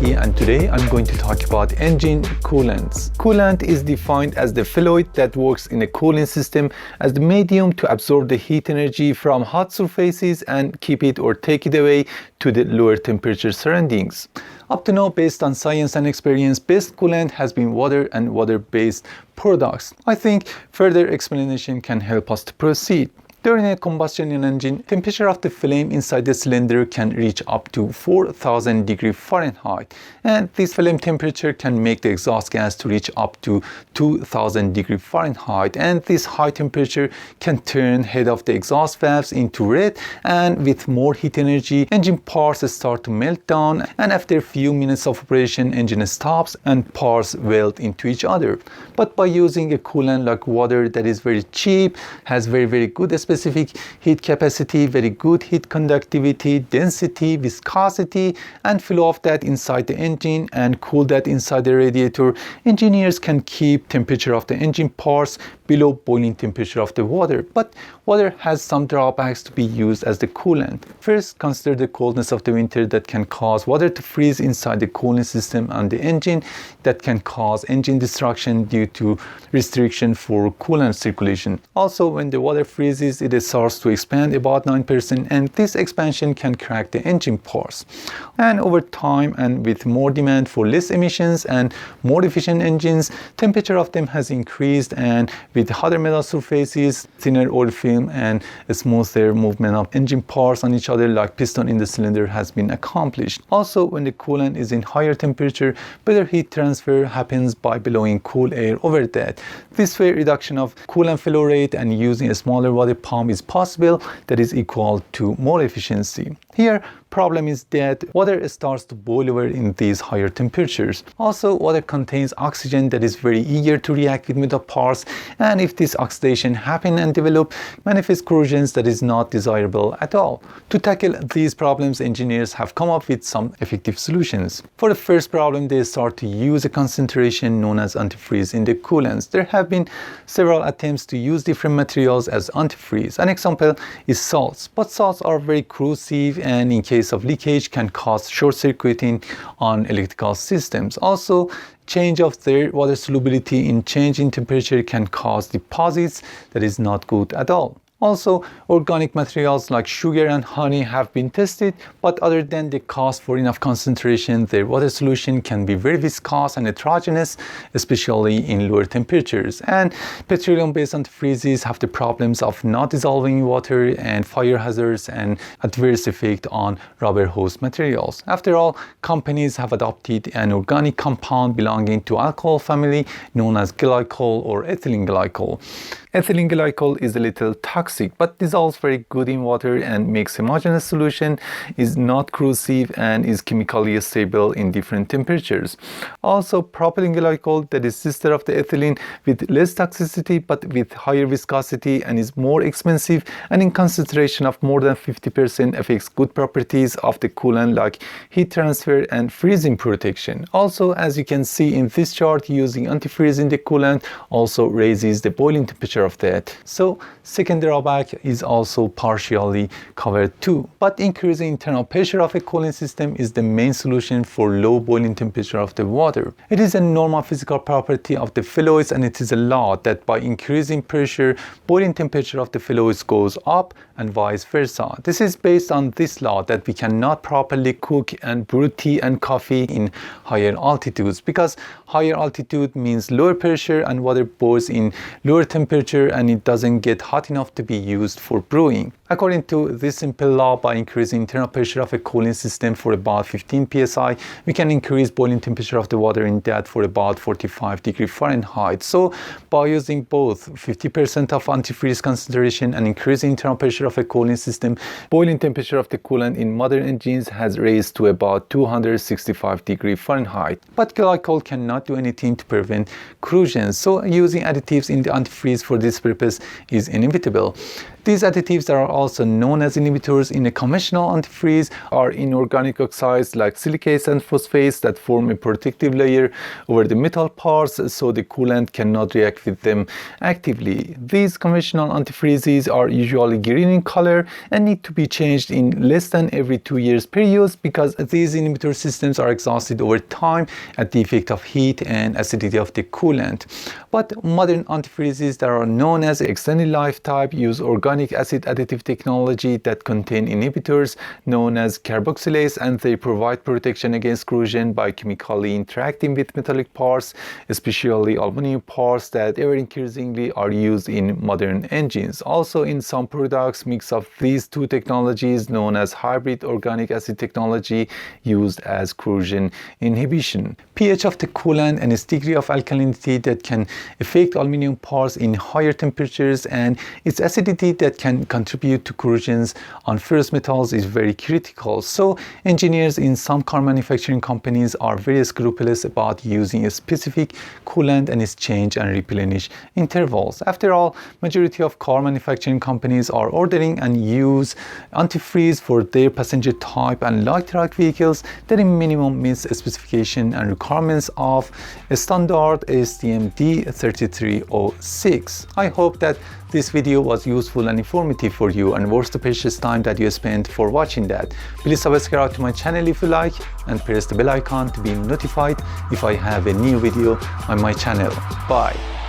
T, and today I'm going to talk about engine coolants. Coolant is defined as the fluid that works in a cooling system as the medium to absorb the heat energy from hot surfaces and keep it or take it away to the lower temperature surroundings. Up to now, based on science and experience, best coolant has been water and water-based products. I think further explanation can help us to proceed. During a combustion engine, temperature of the flame inside the cylinder can reach up to 4,000 degrees Fahrenheit, and this flame temperature can make the exhaust gas to reach up to 2,000 degrees Fahrenheit, and this high temperature can turn head of the exhaust valves into red, and with more heat energy, engine parts start to melt down, and after a few minutes of operation, engine stops and parts weld into each other. But by using a coolant like water that is very cheap, has very good specific heat capacity, very good heat conductivity, density, viscosity, and flow of that inside the engine and cool that inside the radiator, engineers can keep temperature of the engine parts below boiling temperature of the water. But water has some drawbacks to be used as the coolant. First, consider the coldness of the winter that can cause water to freeze inside the cooling system on the engine, that can cause engine destruction due to restriction for coolant circulation. Also, when the water freezes, it starts to expand about 9%, and this expansion can crack the engine parts. And over time, and with more demand for less emissions and more efficient engines, temperature of them has increased, and with hotter metal surfaces, thinner oil film, and a smoother movement of engine parts on each other like piston in the cylinder has been accomplished. Also, when the coolant is in higher temperature, better heat transfer happens by blowing cool air over that. This way, reduction of coolant flow rate and using a smaller water pump is possible that is equal to more efficiency. Here, problem is that water starts to boil over in these higher temperatures. Also, water contains oxygen that is very eager to react with metal parts, and if this oxidation happen and develop, manifest corrosions that is not desirable at all. To tackle these problems, engineers have come up with some effective solutions. For the first problem, they start to use a concentration known as antifreeze in the coolants. There have been several attempts to use different materials as antifreeze. An example is salts, but salts are very corrosive and in case of leakage can cause short-circuiting on electrical systems. Also, change of their water solubility in change in temperature can cause deposits that is not good at all. Also, organic materials like sugar and honey have been tested, but other than the cost for enough concentration, their water solution can be very viscous and heterogeneous, especially in lower temperatures. And petroleum-based antifreezes have the problems of not dissolving water and fire hazards and adverse effect on rubber hose materials. After all, companies have adopted an organic compound belonging to alcohol family known as glycol or ethylene glycol. Ethylene glycol is a little toxic, but dissolves very good in water and makes homogeneous solution, is not corrosive, and is chemically stable in different temperatures. Also, propylene glycol, that is sister of the ethylene, with less toxicity but with higher viscosity and is more expensive, and in concentration of more than 50% affects good properties of the coolant like heat transfer and freezing protection. Also, as you can see in this chart, using antifreeze in the coolant also raises the boiling temperature of that. So, second drawback is also partially covered too. But increasing internal pressure of a cooling system is the main solution for low boiling temperature of the water. It is a normal physical property of the fluids, and it is a law that by increasing pressure, boiling temperature of the fluids goes up and vice versa. This is based on this law that we cannot properly cook and brew tea and coffee in higher altitudes, because higher altitude means lower pressure and water boils in lower temperature and it doesn't get hot enough to be used for brewing. According to this simple law, by increasing internal pressure of a cooling system for about 15 psi, we can increase boiling temperature of the water in that for about 45 degrees Fahrenheit. So by using both 50% of antifreeze concentration and increasing internal pressure of a cooling system, boiling temperature of the coolant in modern engines has raised to about 265 degrees Fahrenheit. But glycol cannot do anything to prevent corrosion, so using additives in the antifreeze for this purpose is inevitable. These additives that are also known as inhibitors in a conventional antifreeze are inorganic oxides like silicates and phosphates that form a protective layer over the metal parts so the coolant cannot react with them actively. These conventional antifreezes are usually green in color and need to be changed in less than every 2 years periods because these inhibitor systems are exhausted over time at the effect of heat and acidity of the coolant. But modern antifreezes that are known as extended life type use organic acid additive technology that contain inhibitors known as carboxylates, and they provide protection against corrosion by chemically interacting with metallic parts, especially aluminum parts that ever increasingly are used in modern engines. Also, in some products, mix of these two technologies known as hybrid organic acid technology used as corrosion inhibition. pH of the coolant and its degree of alkalinity that can affect aluminum parts in higher temperatures and its acidity that can contribute to corrosions on ferrous metals is very critical. So engineers in some car manufacturing companies are very scrupulous about using a specific coolant and its change and replenish intervals. After all, majority of car manufacturing companies are ordering and use antifreeze for their passenger type and light truck vehicles that in minimum meets specification and requirements of a standard STM D3306. I hope that this video was useful and informative for you and worth the precious time that you spent for watching that. Please subscribe to my channel if you like and press the bell icon to be notified if I have a new video on my channel. Bye.